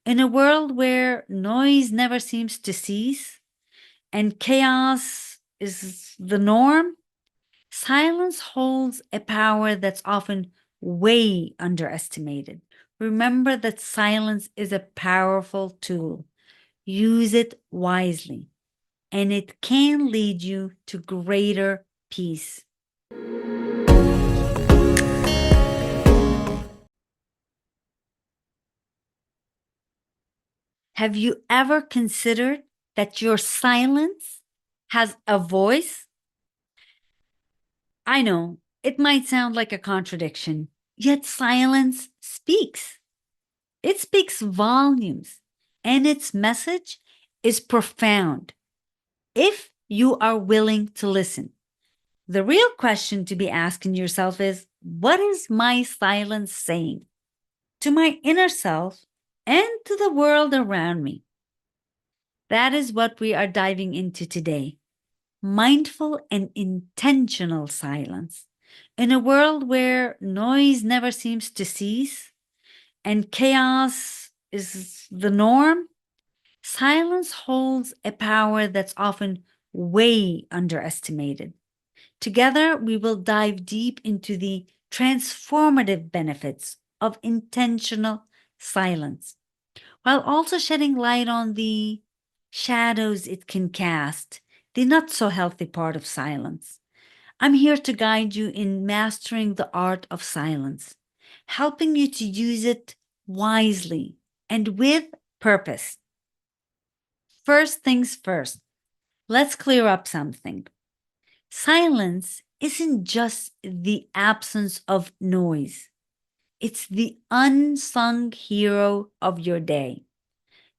In a world where noise never seems to cease and chaos is the norm, silence holds a power that's often way underestimated. Remember that silence is a powerful tool. Use it wisely, and it can lead you to greater peace. Have you ever considered that your silence has a voice? I know it might sound like a contradiction, yet silence speaks. It speaks volumes, and its message is profound if you are willing to listen. The real question to be asking yourself is, what is my silence saying to my inner self and to the world around me? That is what we are diving into today. Mindful and intentional silence. In a world where noise never seems to cease and chaos is the norm, silence holds a power that's often way underestimated. Together, we will dive deep into the transformative benefits of intentional silence, while also shedding light on the shadows it can cast, the not so healthy part of silence. I'm here to guide you in mastering the art of silence, helping you to use it wisely and with purpose. First things first, let's clear up something. Silence isn't just the absence of noise. It's the unsung hero of your day,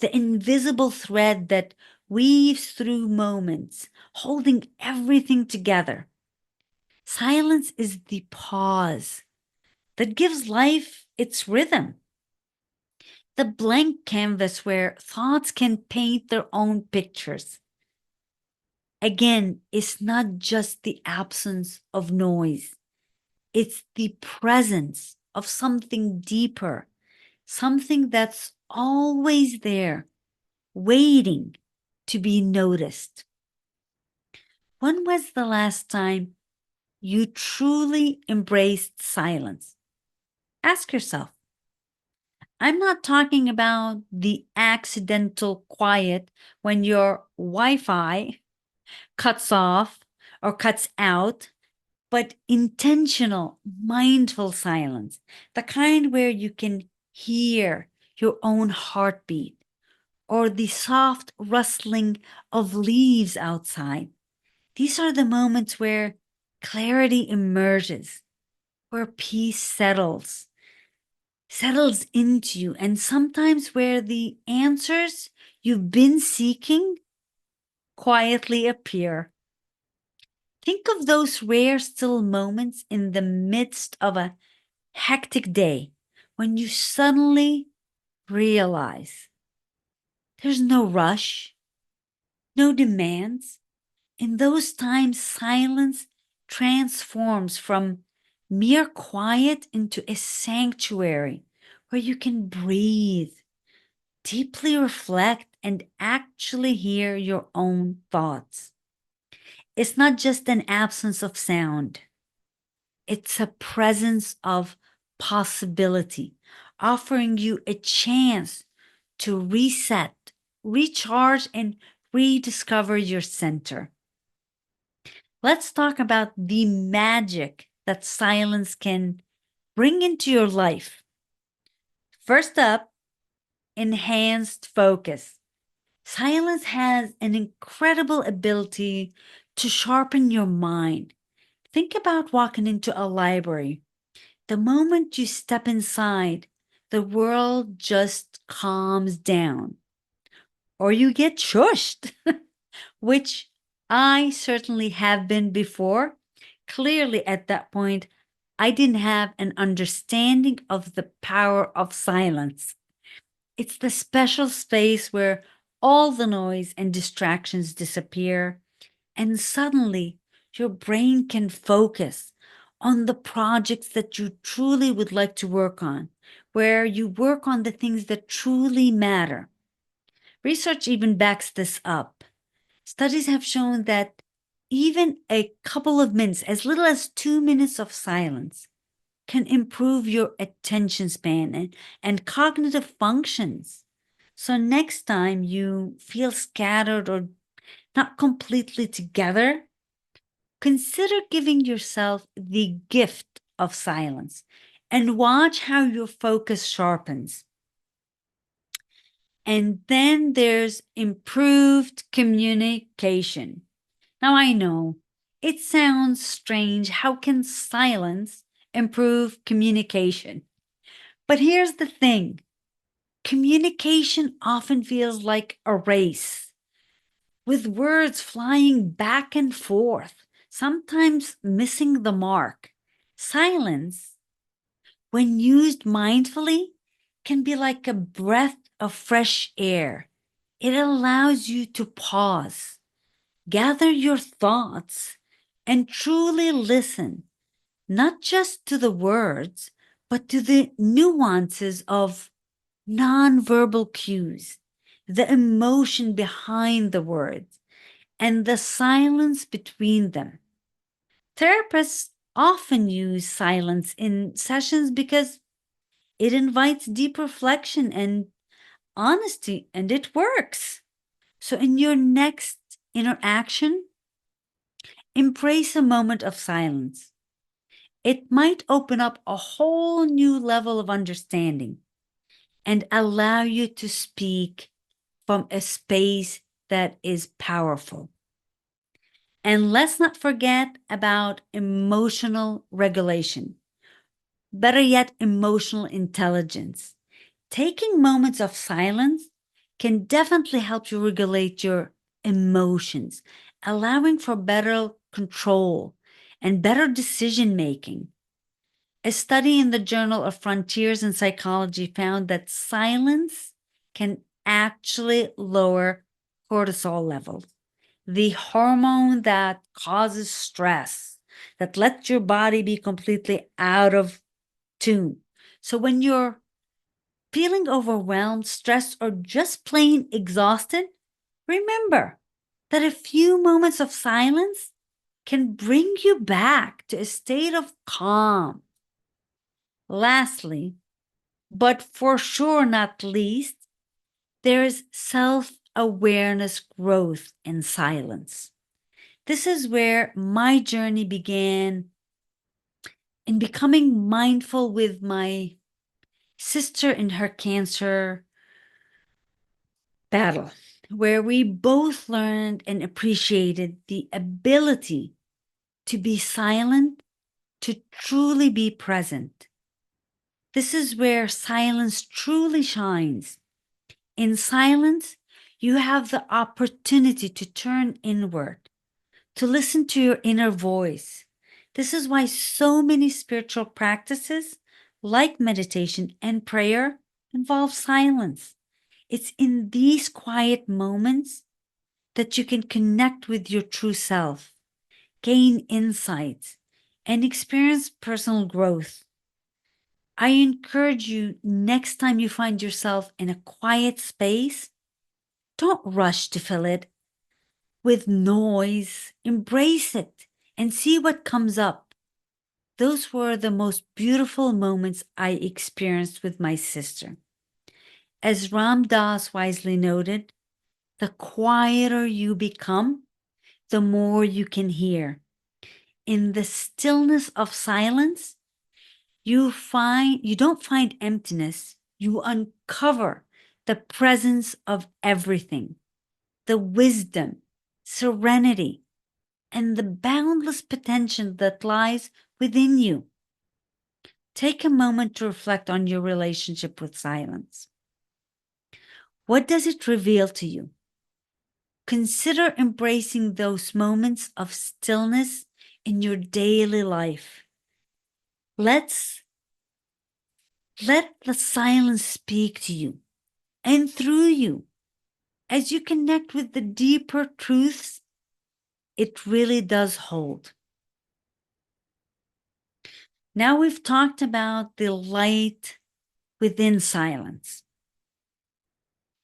the invisible thread that weaves through moments, holding everything together. Silence is the pause that gives life its rhythm, the blank canvas where thoughts can paint their own pictures. Again, it's not just the absence of noise. It's the presence of something deeper, something that's always there, waiting to be noticed. When was the last time you truly embraced silence? Ask yourself. I'm not talking about the accidental quiet when your Wi-Fi cuts off or cuts out, but intentional, mindful silence, the kind where you can hear your own heartbeat or the soft rustling of leaves outside. These are the moments where clarity emerges, where peace settles into you, and sometimes where the answers you've been seeking quietly appear. Think of those rare still moments in the midst of a hectic day when you suddenly realize there's no rush, no demands. In those times, silence transforms from mere quiet into a sanctuary where you can breathe, deeply reflect, and actually hear your own thoughts. It's not just an absence of sound. It's a presence of possibility, offering you a chance to reset, recharge, and rediscover your center. Let's talk about the magic that silence can bring into your life. First up, enhanced focus. Silence has an incredible ability to sharpen your mind. Think about walking into a library. The moment you step inside, the world just calms down. Or you get shushed, which I certainly have been before. Clearly, at that point, I didn't have an understanding of the power of silence. It's the special space where all the noise and distractions disappear, and suddenly your brain can focus on the projects that you truly would like to work on where you work on the things that truly matter. Research even backs this up. Studies have shown that even a couple of minutes, as little as 2 minutes of silence, can improve your attention span and cognitive functions. So next time you feel scattered or not completely together, consider giving yourself the gift of silence and watch how your focus sharpens. And then there's improved communication. Now I know it sounds strange. How can silence improve communication? But here's the thing. Communication often feels like a race, with words flying back and forth, sometimes missing the mark. Silence, when used mindfully, can be like a breath of fresh air. It allows you to pause, gather your thoughts, and truly listen, not just to the words, but to the nuances of nonverbal cues, the emotion behind the words, and the silence between them. Therapists often use silence in sessions because it invites deep reflection and honesty, and it works. So, in your next interaction, embrace a moment of silence. It might open up a whole new level of understanding and allow you to speak from a space that is powerful. And let's not forget about emotional regulation. Better yet, emotional intelligence. Taking moments of silence can definitely help you regulate your emotions, allowing for better control and better decision making. A study in the Journal of Frontiers in Psychology found that silence can actually lower cortisol levels, the hormone that causes stress, that lets your body be completely out of tune. So when you're feeling overwhelmed, stressed, or just plain exhausted, remember that a few moments of silence can bring you back to a state of calm. Lastly, but for sure not least, there is self-awareness growth in silence. This is where my journey began in becoming mindful with my sister in her cancer battle, where we both learned and appreciated the ability to be silent, to truly be present. This is where silence truly shines. In silence, you have the opportunity to turn inward, to listen to your inner voice. This is why so many spiritual practices, like meditation and prayer, involve silence. It's in these quiet moments that you can connect with your true self, gain insights, and experience personal growth. I encourage you, next time you find yourself in a quiet space, don't rush to fill it with noise. Embrace it and see what comes up. Those were the most beautiful moments I experienced with my sister. As Ram Dass wisely noted, the quieter you become, the more you can hear. In the stillness of silence, you don't find emptiness, you uncover the presence of everything, the wisdom, serenity, and the boundless potential that lies within you. Take a moment to reflect on your relationship with silence. What does it reveal to you? Consider embracing those moments of stillness in your daily life. Let the silence speak to you and through you as you connect with the deeper truths it really does hold. Now we've talked about the light within silence.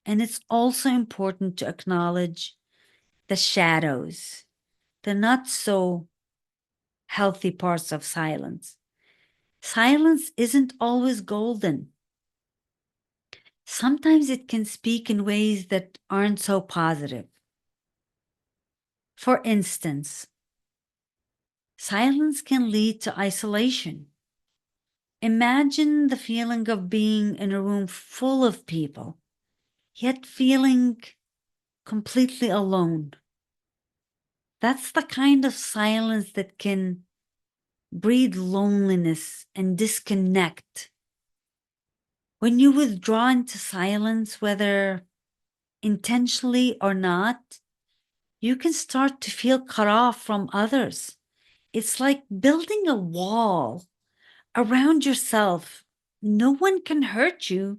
And it's also important to acknowledge the shadows, the not so healthy parts of silence. Silence isn't always golden. Sometimes it can speak in ways that aren't so positive. For instance, silence can lead to isolation. Imagine the feeling of being in a room full of people, yet feeling completely alone. That's the kind of silence that can breed loneliness and disconnect. When you withdraw into silence, whether intentionally or not, you can start to feel cut off from others. It's like building a wall around yourself. No one can hurt you,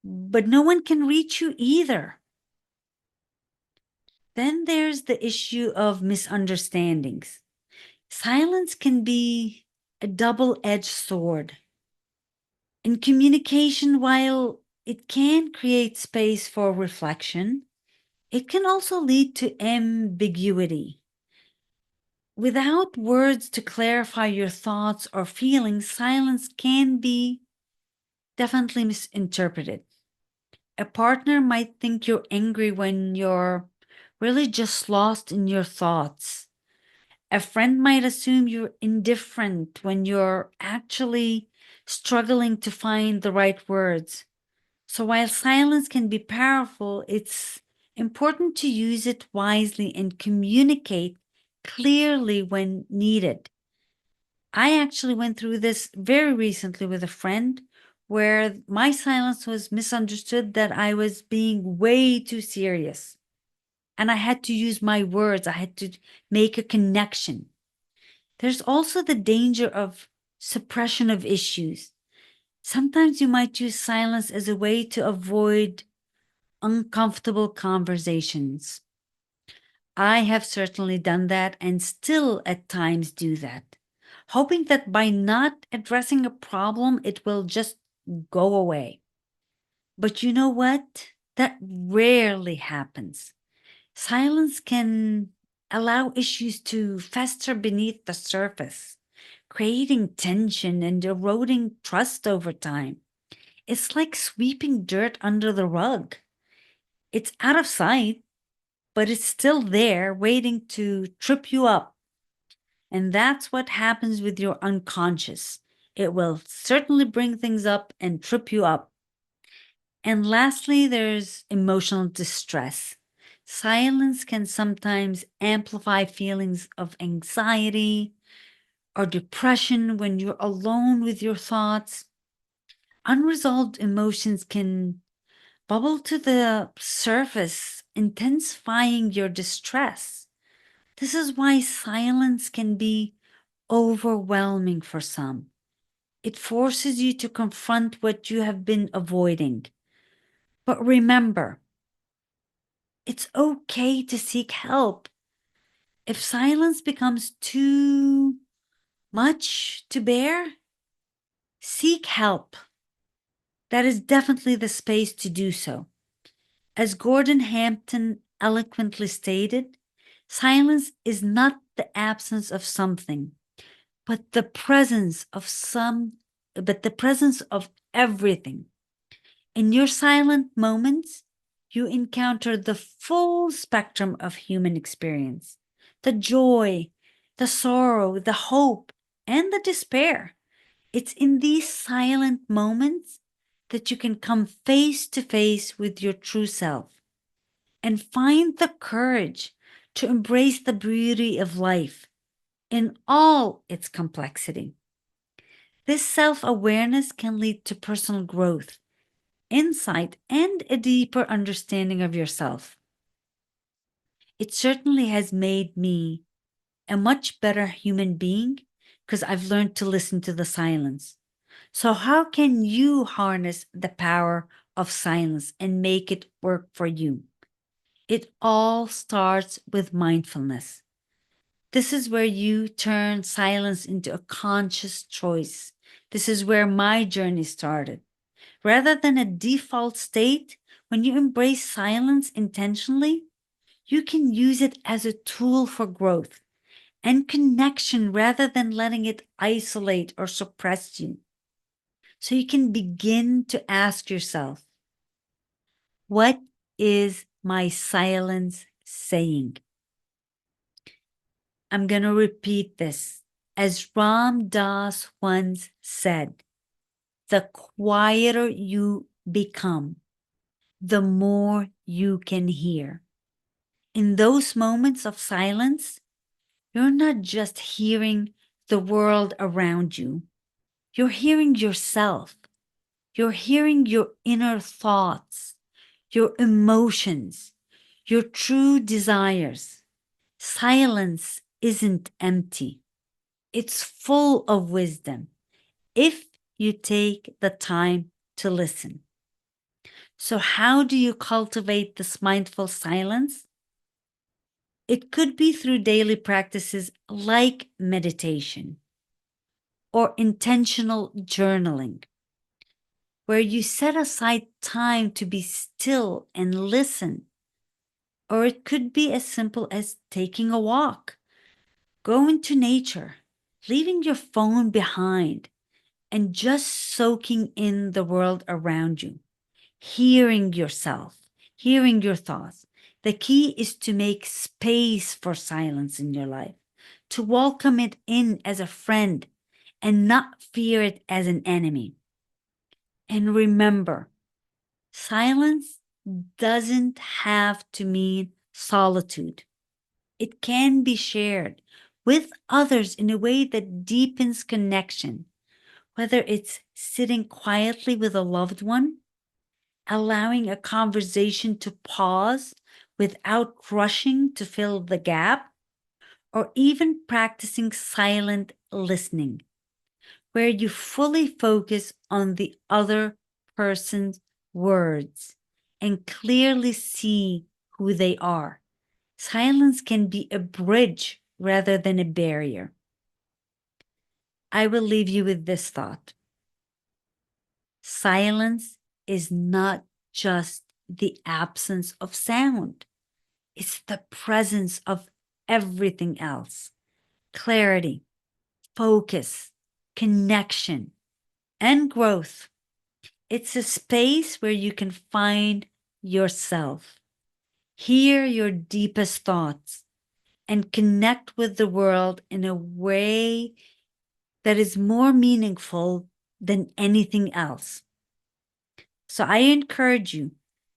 but no one can reach you either. Then there's the issue of misunderstandings. Silence can be a double-edged sword. In communication, while it can create space for reflection, it can also lead to ambiguity. Without words to clarify your thoughts or feelings, silence can be definitely misinterpreted. A partner might think you're angry when you're really just lost in your thoughts. A friend might assume you're indifferent when you're actually struggling to find the right words. So while silence can be powerful, it's important to use it wisely and communicate clearly when needed. I actually went through this very recently with a friend where my silence was misunderstood that I was being way too serious. And I had to use my words. I had to make a connection. There's also the danger of suppression of issues. Sometimes you might use silence as a way to avoid uncomfortable conversations. I have certainly done that and still at times do that, hoping that by not addressing a problem, it will just go away. But you know what? That rarely happens. Silence can allow issues to fester beneath the surface, creating tension and eroding trust over time. It's like sweeping dirt under the rug. It's out of sight, but it's still there waiting to trip you up. And that's what happens with your unconscious. It will certainly bring things up and trip you up. And lastly, there's emotional distress. Silence can sometimes amplify feelings of anxiety or depression when you're alone with your thoughts. Unresolved emotions can bubble to the surface, intensifying your distress. This is why silence can be overwhelming for some. It forces you to confront what you have been avoiding. But remember, it's okay to seek help. If silence becomes too much to bear, seek help. That is definitely the space to do so. As Gordon Hampton eloquently stated, silence is not the absence of something, but the presence of everything. In your silent moments, you encounter the full spectrum of human experience, the joy, the sorrow, the hope, and the despair. It's in these silent moments that you can come face to face with your true self and find the courage to embrace the beauty of life in all its complexity. This self-awareness can lead to personal growth, insight, and a deeper understanding of yourself. It certainly has made me a much better human being because I've learned to listen to the silence. So how can you harness the power of silence and make it work for you? It all starts with mindfulness. This is where you turn silence into a conscious choice. This is where my journey started. Rather than a default state, when you embrace silence intentionally, you can use it as a tool for growth and connection rather than letting it isolate or suppress you. So you can begin to ask yourself, what is my silence saying? I'm going to repeat this. As Ram Dass once said, the quieter you become, the more you can hear. In those moments of silence, you're not just hearing the world around you. You're hearing yourself. You're hearing your inner thoughts, your emotions, your true desires. Silence isn't empty. It's full of wisdom if you take the time to listen. So how do you cultivate this mindful silence? It could be through daily practices like meditation or intentional journaling, where you set aside time to be still and listen. Or it could be as simple as taking a walk, going to nature, leaving your phone behind, and just soaking in the world around you, hearing yourself, hearing your thoughts. The key is to make space for silence in your life, to welcome it in as a friend and not fear it as an enemy. And remember, silence doesn't have to mean solitude. It can be shared with others in a way that deepens connection, whether it's sitting quietly with a loved one, allowing a conversation to pause without rushing to fill the gap, or even practicing silent listening, where you fully focus on the other person's words and clearly see who they are. Silence can be a bridge rather than a barrier. I will leave you with this thought. Silence is not just the absence of sound. It's the presence of everything else. Clarity, focus, connection, and growth. It's a space where you can find yourself, hear your deepest thoughts, and connect with the world in a way that is more meaningful than anything else. So I encourage you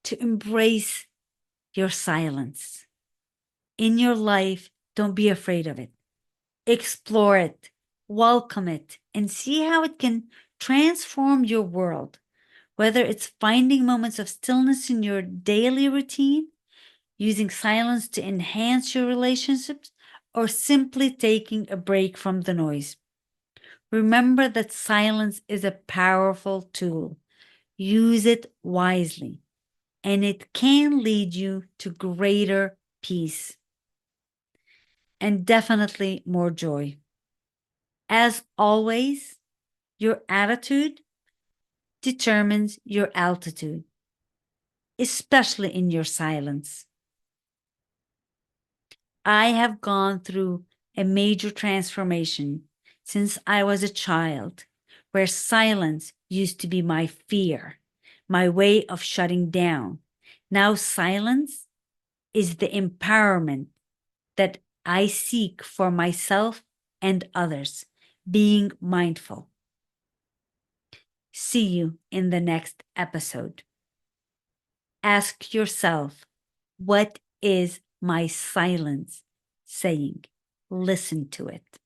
to embrace your silence in your life. Don't be afraid of it. Explore it, welcome it, and see how it can transform your world. Whether it's finding moments of stillness in your daily routine, using silence to enhance your relationships, or simply taking a break from the noise. Remember that silence is a powerful tool. Use it wisely, and it can lead you to greater peace and definitely more joy. As always, your attitude determines your altitude, especially in your silence. I have gone through a major transformation since I was a child, where silence used to be my fear, my way of shutting down. Now silence is the empowerment that I seek for myself and others, being mindful. See you in the next episode. Ask yourself, what is my silence saying? Listen to it.